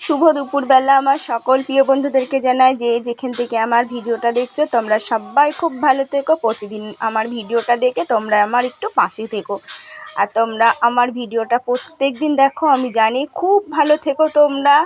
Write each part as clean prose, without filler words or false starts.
শুভ দুপুরবেলা আমার সকল প্রিয় বন্ধুদেরকে জানাই যে যেখান থেকে আমার ভিডিওটা দেখছো তোমরা সবাই খুব ভালো থেকো। প্রতিদিন আমার ভিডিওটা দেখে তোমরা আমার একটু পাশে থেকো, আর তোমরা আমার ভিডিওটা প্রত্যেক দিন দেখো, আমি জানি খুব ভালো থেকো তোমরা।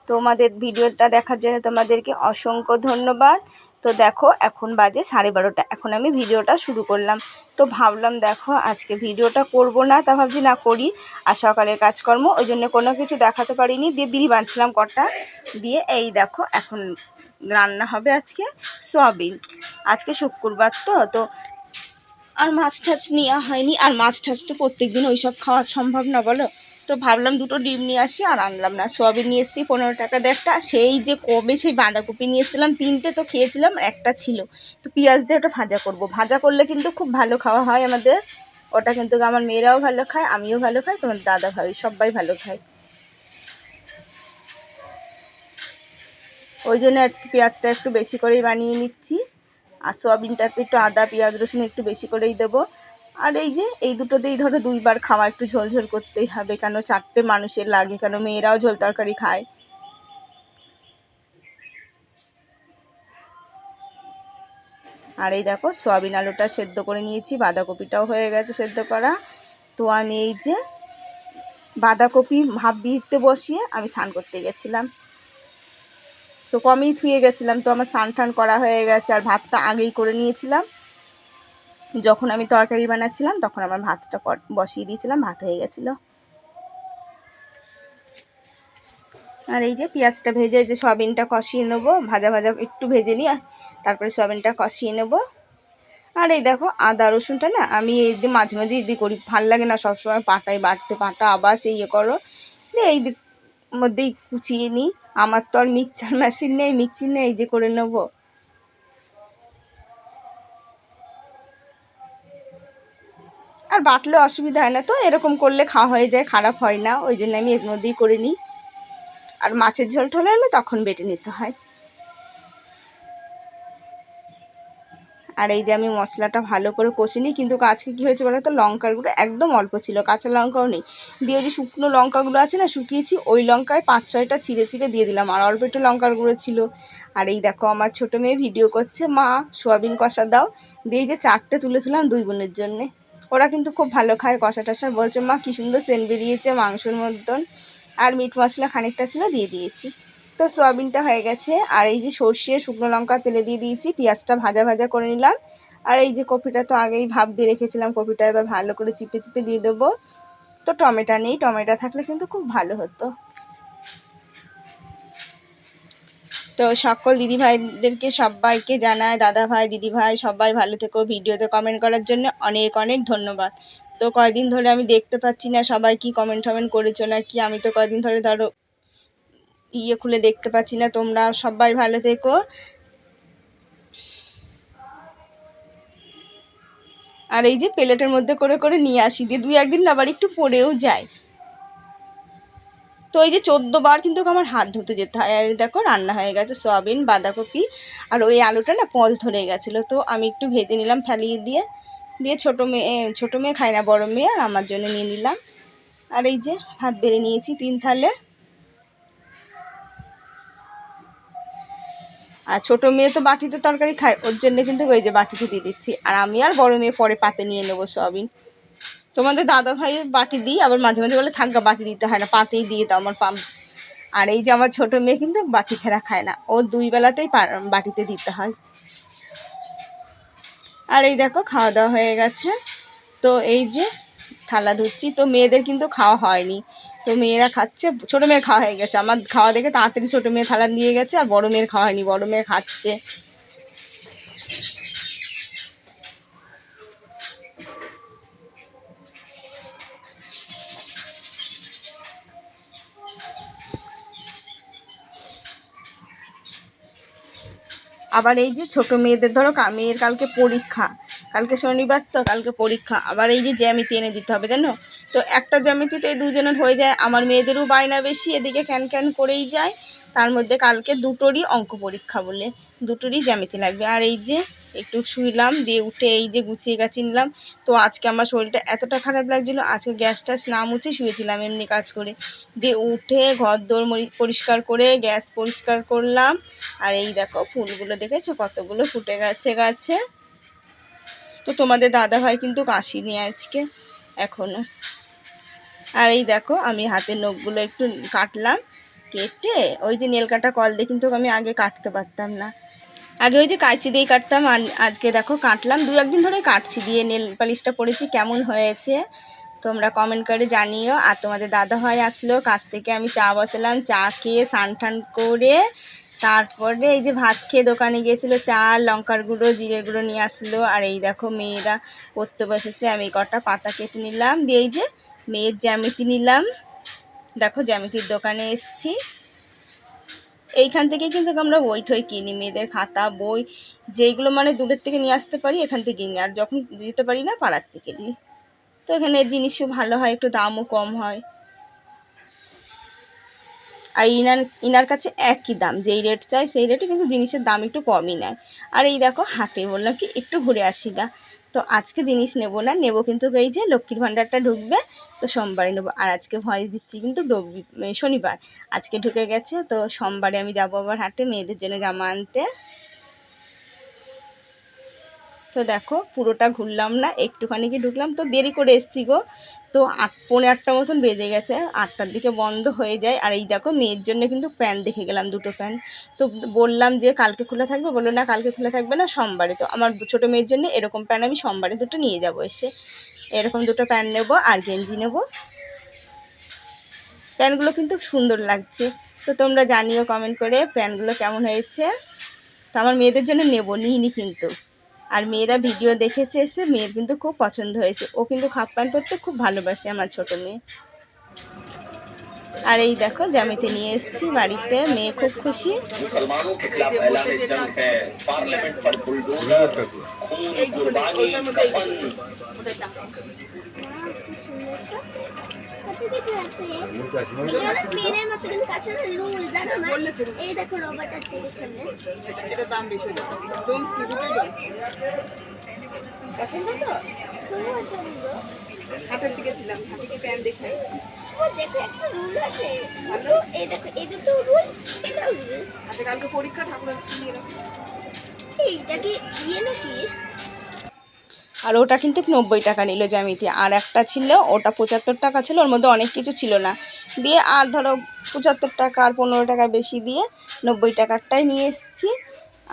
তোমাদের ভিডিওটা দেখার জন্য তোমাদেরকে অসংখ্য ধন্যবাদ। তো দেখো এখন বাজে 12:30, এখন আমি ভিডিওটা শুরু করলাম। তো ভাবলাম দেখো আজকে ভিডিওটা করব না, তা ভাবছি না করি। আর সকালের কাজকর্ম ওই জন্য কোনো কিছু দেখাতে পারিনি, দিয়ে বিড়ি বাঁধছিলাম কটা দিয়ে। এই দেখো এখন রান্না হবে আজকে সয়াবিন। আজকে শুক্রবার তো আর মাছ টাছ নেওয়া হয়নি, আর মাছ টাছ তো প্রত্যেক দিন ওইসব খাওয়া সম্ভব না বলো। তো ভাবলাম দুটো ডিম নিয়ে আসি, আর আনলাম না। সয়াবিন নিয়ে এসেছি 15 টাকা দিয়ে একটা। সেই যে কবে সেই বাঁধাকপি নিয়ে এসেছিলাম 3টে, তো খেয়েছিলাম, একটা ছিল। তো পেঁয়াজ দিয়ে ওটা ভাজা করব। ভাজা করলে কিন্তু খুব ভালো খাওয়া হয় আমাদের। ওটা কিন্তু আমার মেয়েরাও ভালো খায়, আমিও ভালো খাই, তোমার দাদা ভাই সবাই ভালো খায়। ওই জন্য আজকে পেঁয়াজটা একটু বেশি করেই বানিয়ে নিচ্ছি, আর সয়াবিনটাতে একটু আদা পেঁয়াজ রসুন একটু বেশি করেই দেবো। আর এই যে এই দুটোতেই ধরো 2বার খাওয়া একটু ঝোল ঝোল করতেই হবে, কেন 4টে মানুষের লাগে, কেন মেয়েরাও ঝোল তরকারি খায়। আর এই দেখো সয়াবিন আলুটা সেদ্ধ করে নিয়েছি, বাঁধাকপিটাও হয়ে গেছে সেদ্ধ করা। তো আমি এই যে বাঁধাকপি ভাপ দিতে বসিয়ে আমি স্নান করতে গেছিলাম, তো কমই ধুয়ে গেছিলাম, তো আমার স্নান টান করা হয়ে গেছে। আর ভাতটা আগেই করে নিয়েছিলাম, যখন আমি তরকারি বানাচ্ছিলাম তখন আমার ভাতটা বসিয়ে দিয়েছিলাম, ভাত হয়ে গেছিলো। আর এই যে পেঁয়াজটা ভেজে যে সয়াবিনটা কষিয়ে নেবো, ভাজা ভাজা একটু ভেজে নিয়ে তারপরে সয়াবিনটা কষিয়ে নেব। আর এই দেখো আদা রসুনটা না আমি এই দিয়ে মাঝে মাঝে এই দিয়ে করি, ভাল লাগে না সবসময় পাটায় বাটতে, পাটা আবার সেই করো, এই দিক মধ্যেই কুচিয়ে নিই। আমার তো আর মিক্সচার মেশিন নেই, মিক্সি নেই, এই যে করে নেবো। আর বাটলে অসুবিধা হয় না, তো এরকম করলে খাওয়া হয়ে যায়, খারাপ হয় না, ওই জন্য আমি এর মধ্যেই করে নিই। আর মাছের ঝোল টোল হলে তখন বেটে নিতে হয়। আর এই যে আমি মশলাটা ভালো করে কষে নিই, কিন্তু আজকে কী হয়েছে বলো তো, লঙ্কার গুঁড়ো একদম অল্প ছিল, কাঁচা লঙ্কাও নেই। দিয়ে যে শুকনো লঙ্কাগুলো আছে না শুকিয়েছি, ওই লঙ্কায় 5-6টা চিড়ে চিড়ে দিয়ে দিলাম, আর অল্প একটু লঙ্কার গুঁড়ো ছিল। আর এই দেখো আমার ছোটো মেয়ে ভিডিও করছে, মা সোয়াবিন কষা দাও, দিয়ে যে 4টে তুলেছিলাম 2 বোনের জন্যে। ওরা কিন্তু খুব ভালো খায় কষা টষা, বলছে মা কী সুন্দর সেন্ট বেরিয়েছে মাংসের মতন। আর মিট মশলা খানিকটা ছিল দিয়ে দিয়েছি। তো সয়াবিনটা হয়ে গেছে, আর এই যে সর্ষে শুকনো লঙ্কা তেলে দিয়ে দিয়েছি, পেঁয়াজটা ভাজা ভাজা করে নিলাম। আর এই যে কপিটা তো আগেই ভাপ দিয়ে রেখেছিলাম, কপিটা এবার ভালো করে চিপে চিপে দিয়ে দেবো। তো টমেটো নেই, টমেটো থাকলে কিন্তু খুব ভালো হতো। তো সকল দিদিভাইদেরকে সবাইকে জানায়, দাদা ভাই দিদি ভাই সবাই ভালো থেকো। ভিডিওতে কমেন্ট করার জন্য অনেক অনেক ধন্যবাদ। তো কয়দিন ধরে আমি দেখতে পাচ্ছি না সবাই কি কমেন্ট টমেন্ট করেছো না কি, আমি তো কয়দিন ধরে ধরো খুলে দেখতে পাচ্ছি না। তোমরা সবাই ভালো থেকো। আর এই যে প্লেটের মধ্যে করে করে নিয়ে আসি, দিয়ে 2-1 দিন আবার একটু পড়েও যায়। তো এই যে 14বার কিন্তু আমার হাত ধুতে যেতে হয়। আর দেখো রান্না হয়ে গেছে সয়াবিন বাঁধাকপি, আর ওই আলুটা না পল ধরে গেছিলো, তো আমি একটু ভেজে নিলাম ফেলিয়ে দিয়ে। দিয়ে ছোটো মেয়ে খায় না, বড় মেয়ে আর আমার জন্য নিয়ে নিলাম। আর এই যে ভাত বেড়ে নিয়েছি 3 থালে। আর ছোটো মেয়ে তো বাটিতে তরকারি খায়, ওর জন্য কিন্তু ওই যে বাটিতে দিয়ে দিচ্ছি। আর আমি আর বড় মেয়ে পরে পাতে নিয়ে নেবো সয়াবিন। তোমাদের দাদা ভাইয়ের বাটি দিই, আবার মাঝে মাঝে বলে থাক বাটি দিতে হয় না, পাতেই দিয়ে দাও আমার পাম। আর এই যে আমার ছোটো মেয়ে কিন্তু বাটি ছাড়া খায় না, ও 2 বেলাতেই বাটিতে দিতে হয়। আর এই দেখো খাওয়া দাওয়া হয়ে গেছে, তো এই যে থালা ধুচ্ছি। তো মেয়েদের কিন্তু খাওয়া হয়নি, তো মেয়েরা খাচ্ছে। ছোটো মেয়ের খাওয়া হয়ে গেছে, আমার খাওয়া দেখে তাড়াতাড়ি ছোটো মেয়ে থালা দিয়ে গেছে, আর বড় মেয়ের খাওয়া হয়নি, বড় মেয়ে খাচ্ছে। আবার এই যে ছোটো মেয়েদের ধরো মেয়ের কালকে পরীক্ষা, কালকে শনিবার তো কালকে পরীক্ষা, আবার এই যে জ্যামিতি এনে দিতে হবে জানো। তো একটা জ্যামিতিতে এই 2জনের হয়ে যায়, আমার মেয়েদেরও বায়না বেশি, এদিকে ক্যান ক্যান করেই যায়। তার মধ্যে কালকে দুটোরই অঙ্ক পরীক্ষা বলে দুটোরই জ্যামিতি লাগবে। আর এই যে একটু শুইলাম, দিয়ে উঠে এই যে গুছিয়ে গাছিয়ে নিলাম। তো আজকে আমার শরীরটা এতটা খারাপ লাগছিলো, আজকে গ্যাসটা না মুছে শুয়েছিলাম এমনি কাজ করে। দিয়ে উঠে ঘর দোর পরিষ্কার করে গ্যাস পরিষ্কার করলাম। আর এই দেখো ফুলগুলো দেখেছো কতগুলো ফুটে গেছে গাছে। তো তোমাদের দাদাভাই কিন্তু আসেনি আজকে এখনও। আর এই দেখো আমি হাতের নখগুলো একটু কাটলাম, কেটে ওই যে নেল কাটা কল দিয়ে কিন্তু আমি আগে কাটতে পারতাম না, আগে ওই যে কাঁচি দিয়েই কাটতাম। আর আজকে দেখো কাটলাম, 2-1 দিন ধরে কাটছি। দিয়ে নেল পালিশটা পরেছি, কেমন হয়েছে তোমরা কমেন্ট করে জানিও। আর তোমাদের দাদাভাই আসলো কাছ থেকে, আমি চা বসালাম, চা খেয়ে স্নান টান করে তারপরে এই যে ভাত খেয়ে দোকানে গিয়েছিলো, চা লঙ্কার গুঁড়ো জিরের গুঁড়ো নিয়ে আসলো। আর এই দেখো মেয়েরা পড়তে বসেছে, আমি কটা পাতা কেটে নিলাম। দিয়ে এই যে মেয়ের জ্যামিতি নিলাম, দেখো জ্যামিতির দোকানে এসছি। এইখান থেকে কিন্তু আমরা বই ঠই কিনি, মেয়েদের খাতা বই যেইগুলো মানে দূরের থেকে নিয়ে আসতে পারি এখান থেকে কিনি, আর যখন যেতে পারি না পাড়ার থেকে নিই। তো এখানে জিনিসও ভালো হয়, একটু দামও কম হয়। আর ইনার কাছে একই দাম, যেই রেট চাই সেই রেটে, কিন্তু জিনিসের দাম একটু কমই নেয়। আর এই দেখো হাটে বললাম কি একটু ঘুরে আসি না, তো আজকে জিনিস নেব না, নেব কিন্তু এই যে লক্ষ্মীর ভাণ্ডারটা ঢুকবে, তো সোমবারে নেবো। আর আজকে ভয়েস দিচ্ছি কিন্তু শনিবার, আজকে ঢুকে গেছে, তো সোমবারে আমি যাবো আবার হাটে মেয়েদের জন্য জামা আনতে। তো দেখো পুরোটা ঘুরলাম না, একটুখানি কি ঢুকলাম, তো দেরি করে এসছি গো। তো 8-8:45 মতন বেজে গেছে, 8টার দিকে বন্ধ হয়ে যায়। আর এই দেখো মেয়ের জন্য কিন্তু প্যান্ট দেখে গেলাম, 2টো প্যান্ট। তো বললাম যে কালকে খোলা থাকবে, বললো না কালকে খোলা থাকবে না, সোমবারে। তো আমার ছোটো মেয়ের জন্য এরকম প্যান্ট আমি সোমবারে 2টো নিয়ে যাবো এসে, এরকম 2টো প্যান্ট নেবো আর গেঞ্জি নেবো। প্যান্টগুলো কিন্তু সুন্দর লাগছে, তো তোমরা জানিও কমেন্ট করে প্যান্টগুলো কেমন হয়েছে। তো আমার মেয়েদের জন্য নেবো, নিইনি কিন্তু। আর মেয়েরা ভিডিও দেখেছে এসে, মেয়ের কিন্তু খুব পছন্দ হয়েছে, ও কিন্তু হাফ প্যান্ট পরতে খুব ভালোবাসে আমার ছোটো মেয়ে। আর এই দেখো জ্যামিতি নিয়ে এসেছি বাড়িতে, মেয়ে খুব খুশি। হাটের দিকে ছিলাম, হাটে কি প্যান্ট দেখাইছি। আচ্ছা কালকে পরীক্ষা, ঠাকুর আর ওটা কিন্তু 90 টাকা নিল জ্যামিতি। আর একটা ছিল ওটা 75 টাকা ছিল, ওর মধ্যে অনেক কিছু ছিল না, দিয়ে আর ধরো 75 টাকা আর 15 টাকা বেশি দিয়ে 90 টাকারটাই নিয়ে এসেছি।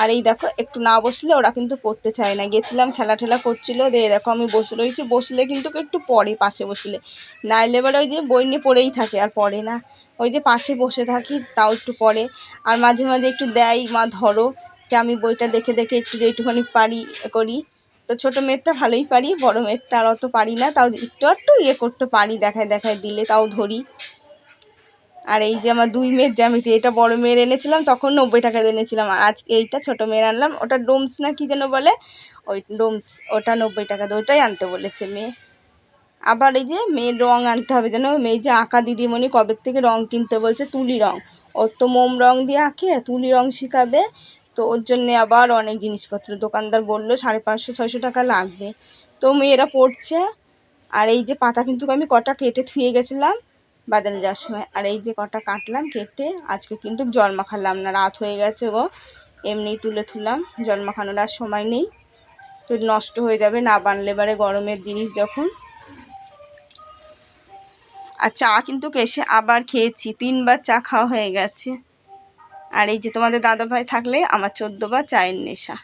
আর এই দেখো একটু না বসলে ওরা কিন্তু পড়তে চায় না, গেছিলাম খেলা ঠেলা করছিল, দিয়ে দেখো আমি বসে রয়েছি, বসলে কিন্তু একটু পড়ে পাশে বসলে, নাইলে এবার ওই যে বই নিয়ে পড়েই থাকে আর পড়ে না। ওই যে পাশে বসে থাকি তাও একটু পড়ে, আর মাঝে মাঝে একটু দেয় মা ধরো, যে আমি বইটা দেখে দেখে একটু যেইটুখানি পারি করি। তো ছোটো মেয়েরটা ভালোই পারি, বড়ো মেয়েরটা আর অত পারি না, তাও একটু একটু করতে পারি, দেখায় দেখায় দিলে তাও ধরি। আর এই যে আমার 2 মেয়ের জ্যামিতি, এটা বড় মেয়ের এনেছিলাম তখন 90 টাকা এনেছিলাম, আর আজকে এইটা ছোটো মেয়ের আনলাম, ওটা ডোমস না কি যেন বলে, ওই ডোমস, ওটা 90 টাকা দিয়ে, ওটাই আনতে বলেছে মেয়ে। আবার এই যে মেয়ের রঙ আনতে হবে, যেন মেয়ে যে আঁকা দিদিমণি কবে থেকে রঙ কিনতে বলছে, তুলি রঙ, ওর তো মোম রঙ দিয়ে আঁকে, তুলি রঙ শেখাবে। তো ওর জন্যে আবার অনেক জিনিসপত্র, দোকানদার বললো 550-600 টাকা লাগবে। তো মেয়েরা পড়ছে। আর এই যে পাতা কিন্তু আমি কটা কেটে থুয়ে গেছিলাম বাজারে যাওয়ার সময়, আর এই যে কটা কাটলাম কেটে, আজকে কিন্তু জল মাখালাম না, রাত হয়ে গেছে গো, এমনিই তুলে থুলাম, জল মাখানোর আর সময় নেই, তো নষ্ট হয়ে যাবে না বানলে বারে, গরমের জিনিস যখন। আর চা কিন্তু এসে আবার খেয়েছি, 3বার চা খাওয়া হয়ে গেছে। আর এই যে তোমাদের দাদাভাই থাকলে আমার 14বার চায়ের নেশা।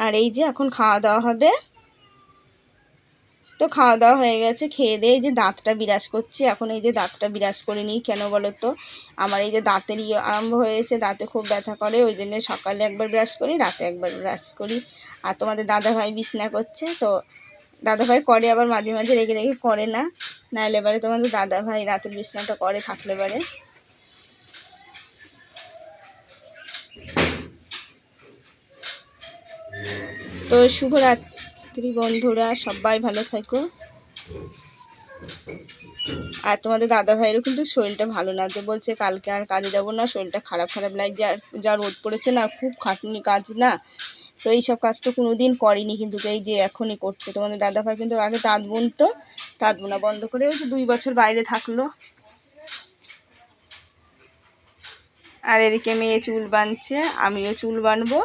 আর এই যে এখন খাওয়া দাওয়া হবে, তো খাওয়া দাওয়া হয়ে গেছে, খেয়ে দিয়ে এই যে দাঁতটা বিরাজ করছি, এখন এই যে দাঁতটা বিরাজ করে নিই, কেন বলো তো, আমার এই যে দাঁতের আরম্ভ হয়েছে, দাঁতে খুব ব্যথা করে, ওই জন্য সকালে একবার ব্রাশ করি, রাতে একবার ব্রাশ করি। আর তোমাদের দাদাভাই বিছনা করছে, তো দাদাভাই করে আবার মাঝে মাঝে, রেগে রেগে করে না, নাহলে এবারে তোমাদের দাদাভাই রাতের বিছনাটা করে থাকলে এবারে। তো শুভরাত্রি বন্ধুরা, সবাই ভালো থাকো। আর তোমাদের দাদা ভাইয়েরও কিন্তু শরীরটা ভালো না, তো বলছে কালকে আর কাজে যাবো না, শরীরটা খারাপ খারাপ লাগছে। আর যা রোদ পড়েছে না, খুব খাটুনি কাজ না, তো এইসব কাজ তো কোনো দিন করেনি, কিন্তু এই যে এখনই করছে। তোমাদের দাদা ভাই কিন্তু আগে তাঁত বুনতো, তাঁত বোনা বন্ধ করে ওই যে 2 বছর বাইরে থাকলো। আর এদিকে মেয়ে চুল বাঁধছে, আমিও চুল বাঁধবো।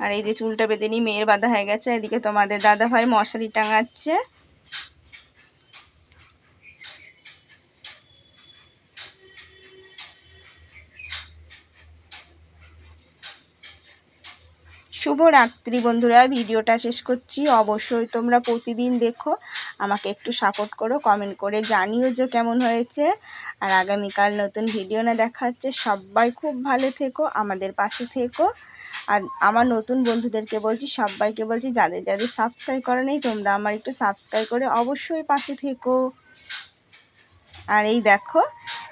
আর এই যে চুলটা বেঁধে নিই, মেয়ের বাঁধা হয়ে গেছে। এদিকে তোমাদের দাদা ভাই মশারি টাঙাচ্ছে। শুভরাত্রি বন্ধুরা, ভিডিওটা শেষ করছি। অবশ্যই তোমরা প্রতিদিন দেখো, আমাকে একটু সাপোর্ট করো, কমেন্ট করে জানিও যে কেমন হয়েছে। আর আগামীকাল নতুন ভিডিও না দেখা হচ্ছে। সবাই খুব ভালো থেকো, আমাদের পাশে থেকো। আর আমার নতুন বন্ধুদেরকে বলছি, সবাইকে বলছি, যাদের যাদের সাবস্ক্রাইব করা নেই, তোমরা আমার একটু সাবস্ক্রাইব করে অবশ্যই পাশে থেকো। আর এই দেখো,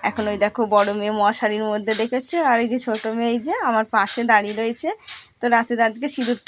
এখন ওই দেখো বড় মেয়ে মশারির মধ্যে দেখেছো, আর এই যে ছোটো মেয়ে এই যে আমার পাশে দাঁড়িয়ে রয়েছে। তো রাতে আজকে সিঁদুরটা